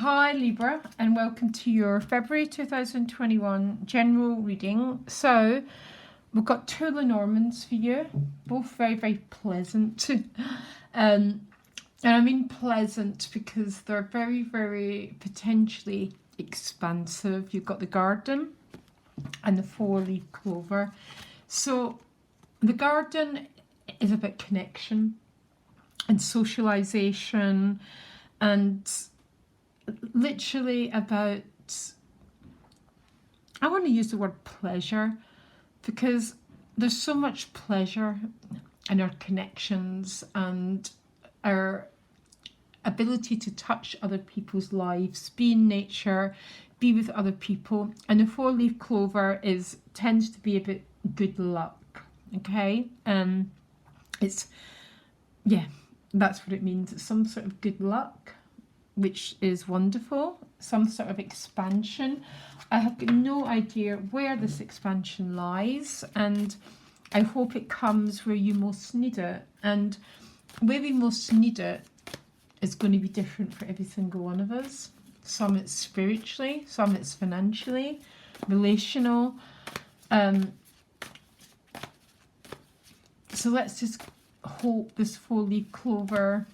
Hi Libra, and welcome to your February 2021 general reading. So we've got two Lenormands for you, both very, very pleasant. And I mean pleasant because they're very, very potentially expansive. You've got the garden and the four-leaf clover. So the garden is about connection and socialization and literally about, I want to use the word pleasure because there's so much pleasure in our connections and our ability to touch other people's lives, be in nature, be with other people. And the four-leaf clover tends to be a bit good luck, okay? It's, yeah, that's what it means. It's some sort of good luck, which is wonderful, some sort of expansion. I have no idea where this expansion lies, and I hope it comes where you most need it. And where we most need it is going to be different for every single one of us. Some it's spiritually, some it's financially, relational. So let's just hope this four-leaf clover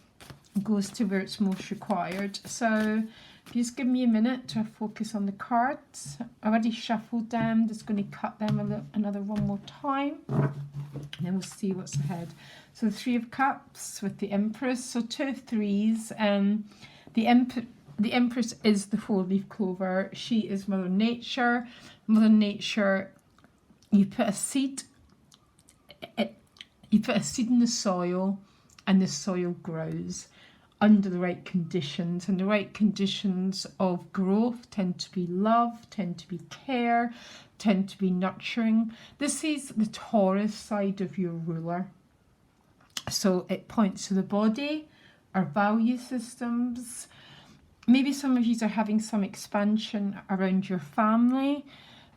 goes to where it's most required. So if you just give me a minute to focus on the cards. I already shuffled them, just going to cut them another one more time, and then we'll see what's ahead. So the Three of Cups with the Empress, so two of threes. The Empress is the four-leaf clover. She is Mother Nature. Mother Nature, you put a seed in the soil and the soil grows under the right conditions, and the right conditions of growth tend to be love, tend to be care, tend to be nurturing. This is the Taurus side of your ruler. So it points to the body, our value systems. Maybe some of you are having some expansion around your family,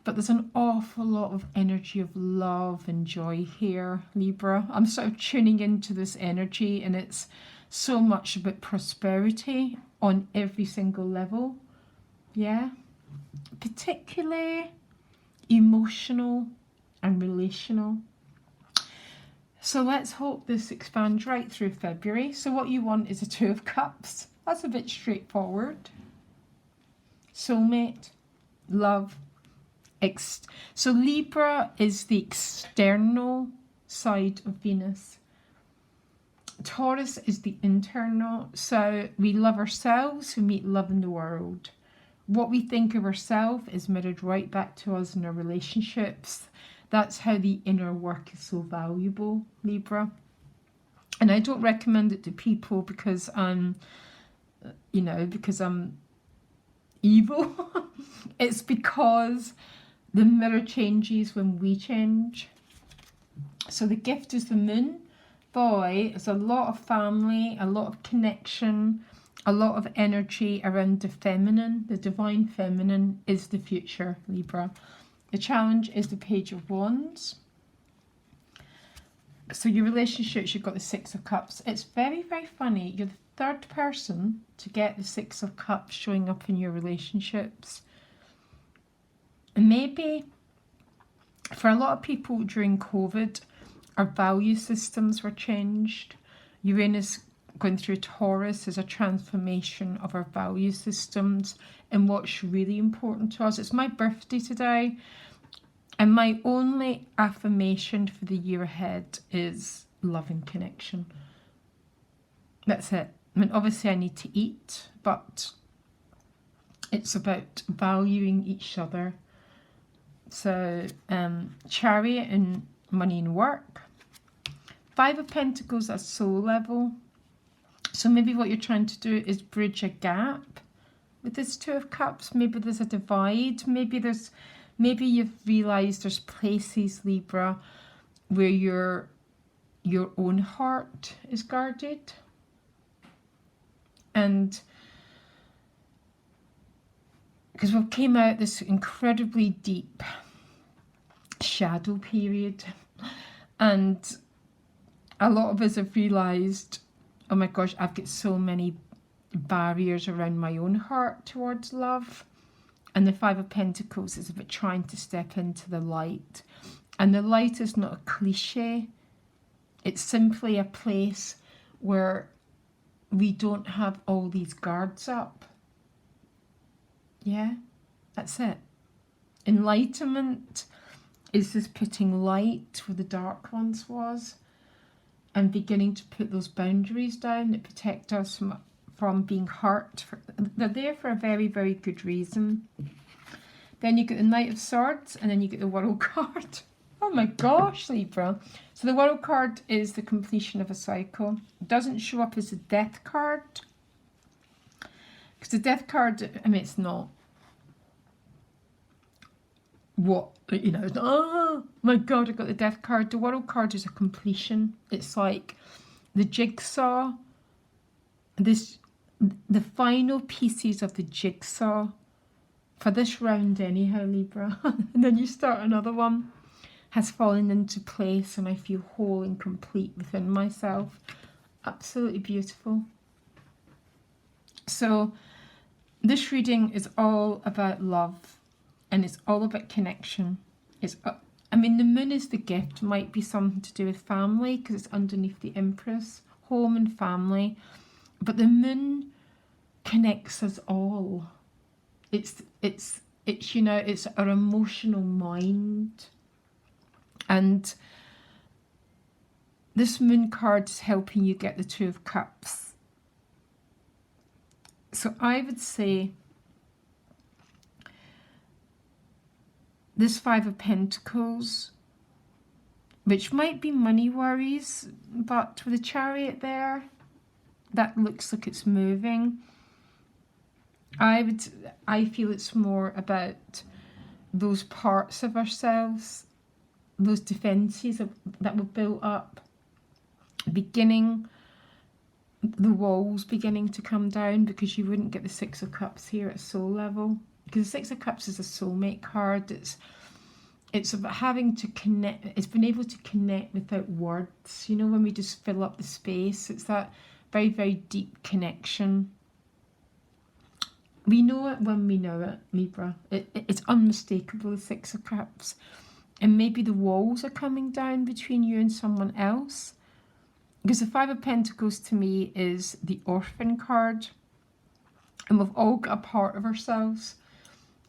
but there's an awful lot of energy of love and joy here, Libra. I'm sort of tuning into this energy, and it's so much about prosperity on every single level. Yeah, particularly emotional and relational. So let's hope this expands right through February. So what you want is a Two of Cups. That's a bit straightforward. Soulmate, love. So Libra is the external side of Venus. Taurus is the internal. So we love ourselves, we meet love in the world. What we think of ourselves is mirrored right back to us in our relationships. That's how the inner work is so valuable, Libra. And I don't recommend it to people because I'm evil. It's because the mirror changes when we change. So the gift is the Moon. Boy, it's a lot of family, a lot of connection, a lot of energy around the feminine. The divine feminine is the future, Libra. The challenge is the Page of Wands. So your relationships, you've got the Six of Cups. It's very, very funny. You're the third person to get the Six of Cups showing up in your relationships. And maybe for a lot of people during COVID, our value systems were changed. Uranus going through Taurus is a transformation of our value systems and what's really important to us. It's my birthday today, and my only affirmation for the year ahead is love and connection. That's it. I mean, obviously I need to eat, but it's about valuing each other. So Chariot and money and work. Five of Pentacles at soul level. So maybe what you're trying to do is bridge a gap with this Two of Cups. Maybe there's a divide. Maybe you've realised there's places, Libra, where your own heart is guarded. And because we came out this incredibly deep shadow period, and a lot of us have realised, oh my gosh, I've got so many barriers around my own heart towards love. And the Five of Pentacles is about trying to step into the light. And the light is not a cliche. It's simply a place where we don't have all these guards up. Yeah, that's it. Enlightenment is just putting light where the dark once was and beginning to put those boundaries down that protect us from being hurt. They're there for a very, very good reason. Then you get the Knight of Swords, and then you get the World card. Oh my gosh, Libra. So the World card is the completion of a cycle. It doesn't show up as a Death card. Because the Death card, I mean, it's not what, you know, oh my God, I got the Death card. The World card is a completion. It's like the jigsaw, the final pieces of the jigsaw for this round anyhow, Libra. And then you start another one, has fallen into place, and I feel whole and complete within myself. Absolutely beautiful. So this reading is all about love, and it's all about connection. I mean, the moon is the gift. Might be something to do with family because it's underneath the Empress, home and family. But the moon connects us all. It's you know, it's our emotional mind. And this moon card is helping you get the Two of Cups. So I would say this Five of Pentacles, which might be money worries, but with a Chariot there, that looks like it's moving. I feel it's more about those parts of ourselves, those defences that were built up, the walls beginning to come down, because you wouldn't get the Six of Cups here at soul level. Because the Six of Cups is a soulmate card. It's about having to connect. It's been able to connect without words. You know, when we just fill up the space, it's that very, very deep connection. We know it when we know it, Libra. It's unmistakable, the Six of Cups. And maybe the walls are coming down between you and someone else. Because the Five of Pentacles to me is the orphan card. And we've all got a part of ourselves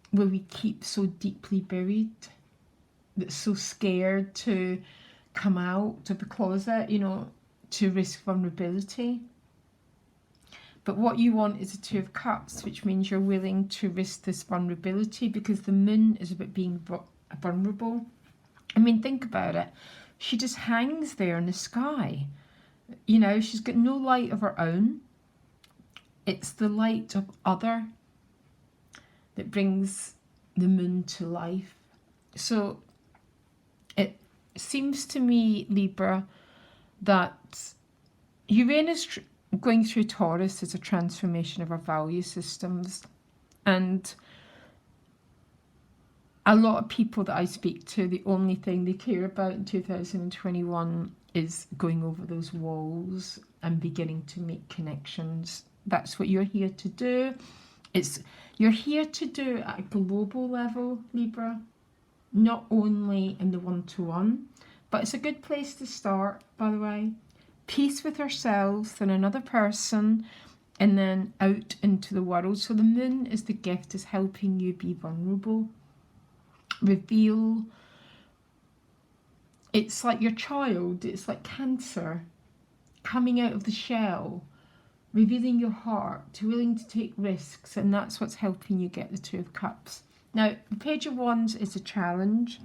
where we keep so deeply buried, that's so scared to come out of the closet, you know, to risk vulnerability. But what you want is a Two of Cups, which means you're willing to risk this vulnerability, because the moon is about being vulnerable. I mean, think about it. She just hangs there in the sky. You know, she's got no light of her own. It's the light of other that brings the moon to life. So it seems to me, Libra, that Uranus going through Taurus is a transformation of our value systems. And a lot of people that I speak to, the only thing they care about in 2021 is going over those walls and beginning to make connections. That's what you're here to do. You're here to do at a global level, Libra, not only in the one-to-one, but it's a good place to start, by the way. Peace with ourselves and another person, and then out into the world. So the moon is the gift, is helping you be vulnerable, reveal. It's like your child, it's like Cancer, coming out of the shell, revealing your heart, willing to take risks, and that's what's helping you get the Two of Cups. Now, the Page of Wands is a challenge.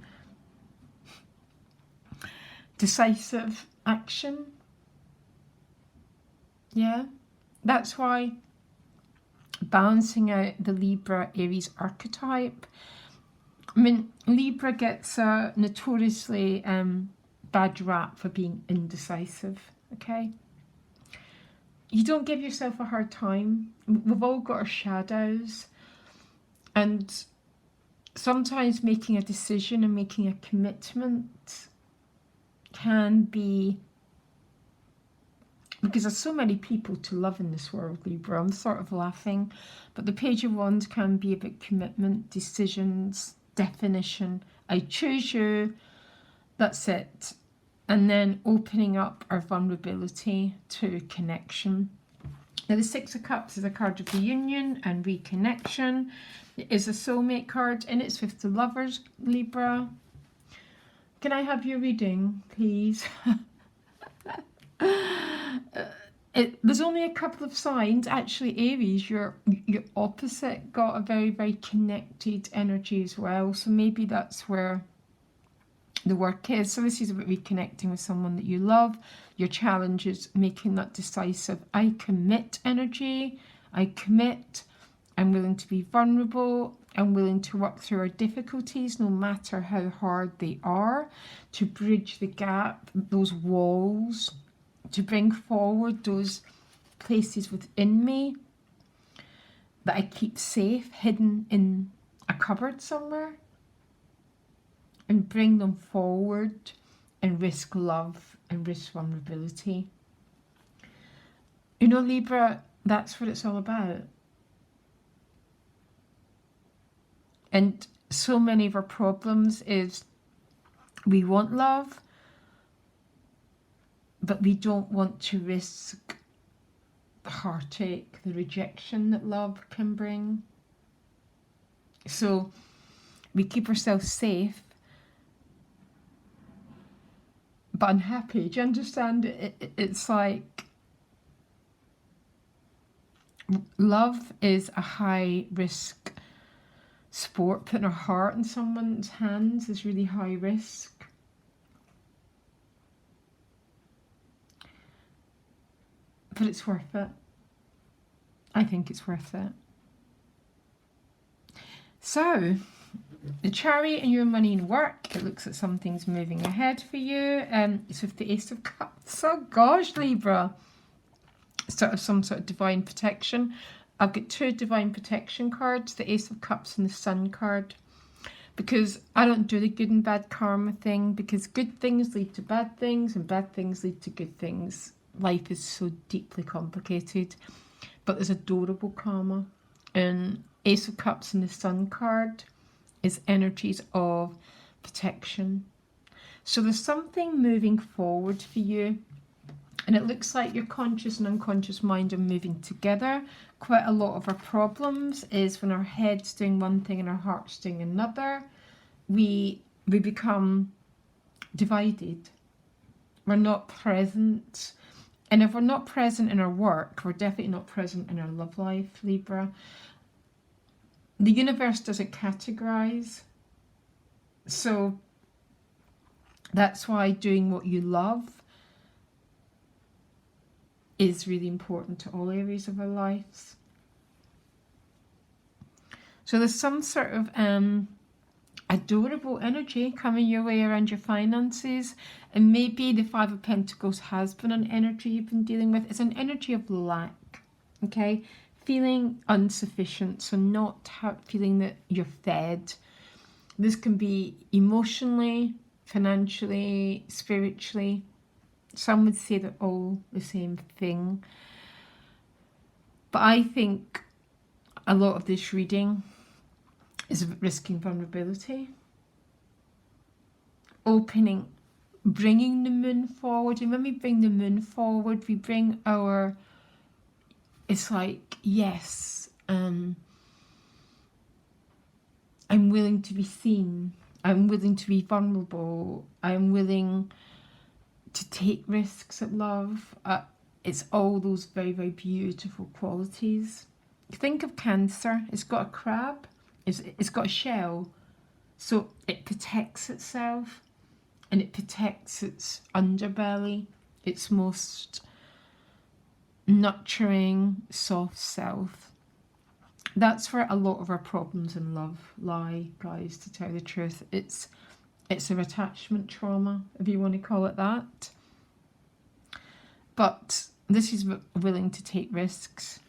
Decisive action. Yeah, that's why balancing out the Libra Aries archetype. I mean, Libra gets a notoriously bad rap for being indecisive, okay? You don't give yourself a hard time. We've all got our shadows. And sometimes making a decision and making a commitment can be because there's so many people to love in this world, Libra. I'm sort of laughing, but the Page of Wands can be about commitment, decisions, definition. I choose you, that's it. And then opening up our vulnerability to connection. Now the Six of Cups is a card of reunion and reconnection. It is a soulmate card and it's with the Lovers, Libra. Can I have your reading, please? There's only a couple of signs. Actually, Aries, your opposite got a very, very connected energy as well. So maybe that's where the work is. So this is about reconnecting with someone that you love. Your challenge is making that decisive I commit energy. I commit. I'm willing to be vulnerable. I'm willing to work through our difficulties, no matter how hard they are, to bridge the gap, those walls, to bring forward those places within me that I keep safe, hidden in a cupboard somewhere, and bring them forward and risk love and risk vulnerability. You know, Libra, that's what it's all about. And so many of our problems is we want love, but we don't want to risk the heartache, the rejection that love can bring. So we keep ourselves safe, but unhappy. Do you understand? It's like love is a high risk sport. Putting our heart in someone's hands is really high risk. But it's worth it. I think it's worth it. So, the Chariot and your money and work. It looks like something's moving ahead for you. It's with the Ace of Cups. Oh gosh, Libra. Sort of some sort of divine protection. I've got two divine protection cards, the Ace of Cups and the Sun card. Because I don't do the good and bad karma thing, because good things lead to bad things and bad things lead to good things. Life is so deeply complicated, but there's adorable karma. And Ace of Cups and the Sun card is energies of protection. So there's something moving forward for you, and it looks like your conscious and unconscious mind are moving together. Quite a lot of our problems is when our head's doing one thing and our heart's doing another, we become divided. We're not present. And if we're not present in our work, we're definitely not present in our love life, Libra. The universe doesn't categorize. So that's why doing what you love is really important to all areas of our lives. So there's some sort of adorable energy coming your way around your finances, and maybe the Five of Pentacles has been an energy you've been dealing with. It's an energy of lack, okay? Feeling insufficient, so not feeling that you're fed. This can be emotionally, financially, spiritually. Some would say they're all the same thing. But I think a lot of this reading is risking vulnerability. Opening, bringing the moon forward. And when we bring the moon forward, we bring our, it's like, yes, I'm willing to be seen. I'm willing to be vulnerable. I'm willing to take risks at love. It's all those very, very beautiful qualities. Think of Cancer. It's got a crab. It's got a shell. So it protects itself and it protects its underbelly, its most nurturing, soft self. That's where a lot of our problems in love lie, guys, to tell the truth. It's an attachment trauma, if you want to call it that. But this is willing to take risks.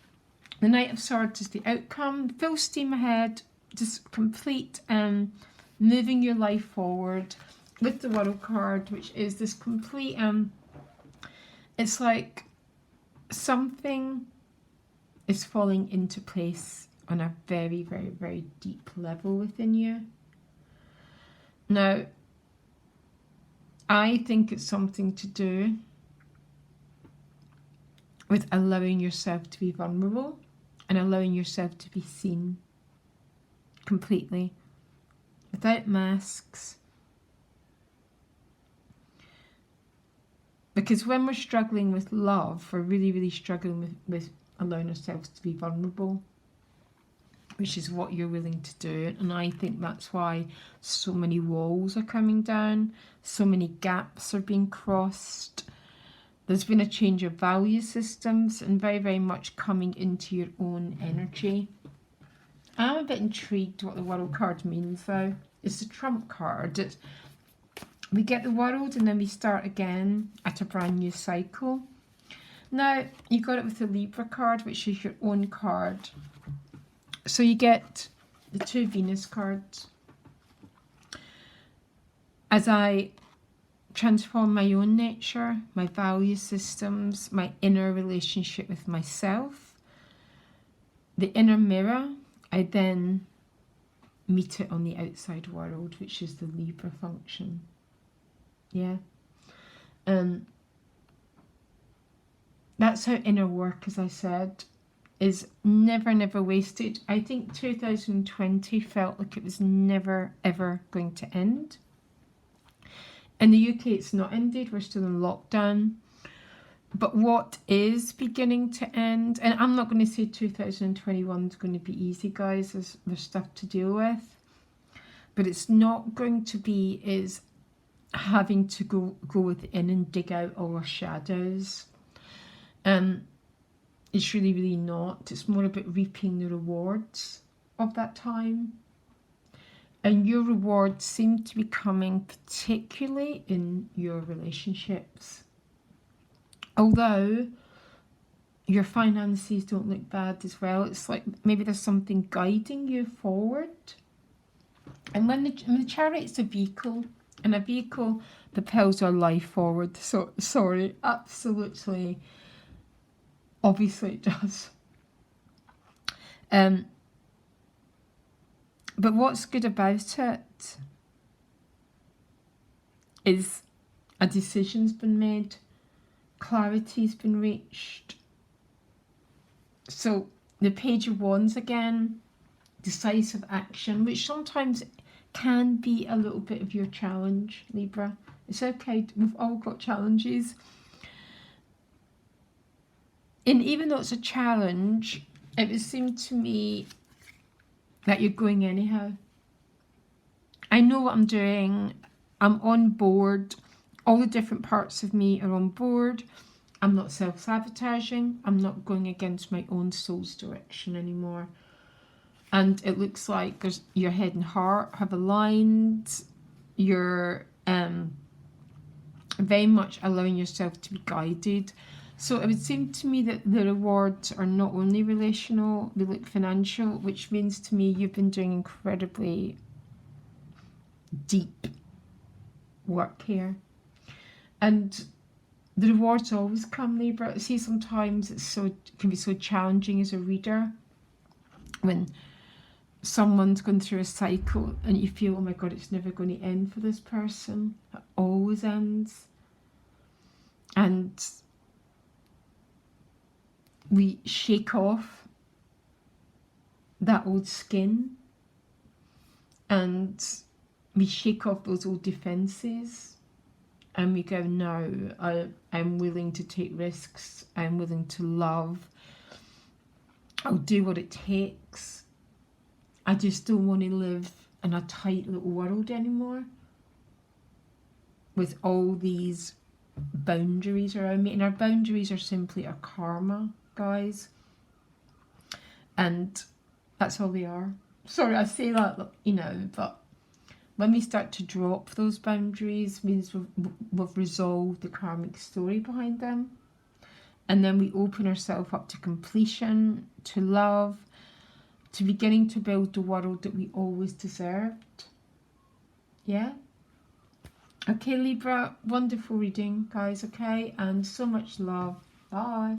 The Knight of Swords is the outcome. Full steam ahead, just complete moving your life forward with the World card, which is this complete, it's like something is falling into place on a very, very, very deep level within you. Now, I think it's something to do with allowing yourself to be vulnerable and allowing yourself to be seen completely, without masks. Because when we're struggling with love, we're really, really struggling with allowing ourselves to be vulnerable, which is what you're willing to do. And I think that's why so many walls are coming down, so many gaps are being crossed. There's been a change of value systems and very, very much coming into your own energy. I'm a bit intrigued what the World card means, though. It's the Trump card. We get the World and then we start again at a brand new cycle. Now, you got it with the Libra card, which is your own card. So you get the 2 Venus cards. As I transform my own nature, my value systems, my inner relationship with myself, the inner mirror, I then meet it on the outside world, which is the Libra function. Yeah. That's how inner work, as I said, is never, never wasted. I think 2020 felt like it was never, ever going to end. In the UK, it's not ended. We're still in lockdown. But what is beginning to end, and I'm not going to say 2021 is going to be easy, guys. There's stuff to deal with. But it's not going to be is having to go within and dig out our shadows. It's really, really not. It's more about reaping the rewards of that time. And your rewards seem to be coming particularly in your relationships. Although your finances don't look bad as well. It's like maybe there's something guiding you forward. And when the Chariot's a vehicle, and a vehicle propels our life forward. So, sorry, absolutely, obviously it does. But what's good about it is a decision's been made, clarity's been reached. So the Page of Wands again, decisive action, which sometimes can be a little bit of your challenge, Libra. It's okay, we've all got challenges. And even though it's a challenge, it would seem to me that you're going anyhow. I know what I'm doing. I'm on board. All the different parts of me are on board. I'm not self-sabotaging. I'm not going against my own soul's direction anymore. And it looks like there's your head and heart have aligned. You're very much allowing yourself to be guided. So it would seem to me that the rewards are not only relational, they look financial, which means to me you've been doing incredibly deep work here. And the rewards always come, Libra. See, sometimes it can be so challenging as a reader when someone's going through a cycle and you feel, oh my God, it's never going to end for this person. It always ends. And we shake off that old skin and we shake off those old defenses and we go, no, I'm willing to take risks. I'm willing to love. I'll do what it takes. I just don't want to live in a tight little world anymore with all these boundaries around me. And our boundaries are simply our karma, guys. And that's all they are. Sorry, I say that, you know, but when we start to drop those boundaries, means we've resolved the karmic story behind them. And then we open ourselves up to completion, to love, to beginning to build the world that we always deserved. Yeah? Okay, Libra, wonderful reading, guys, okay? And so much love. Bye.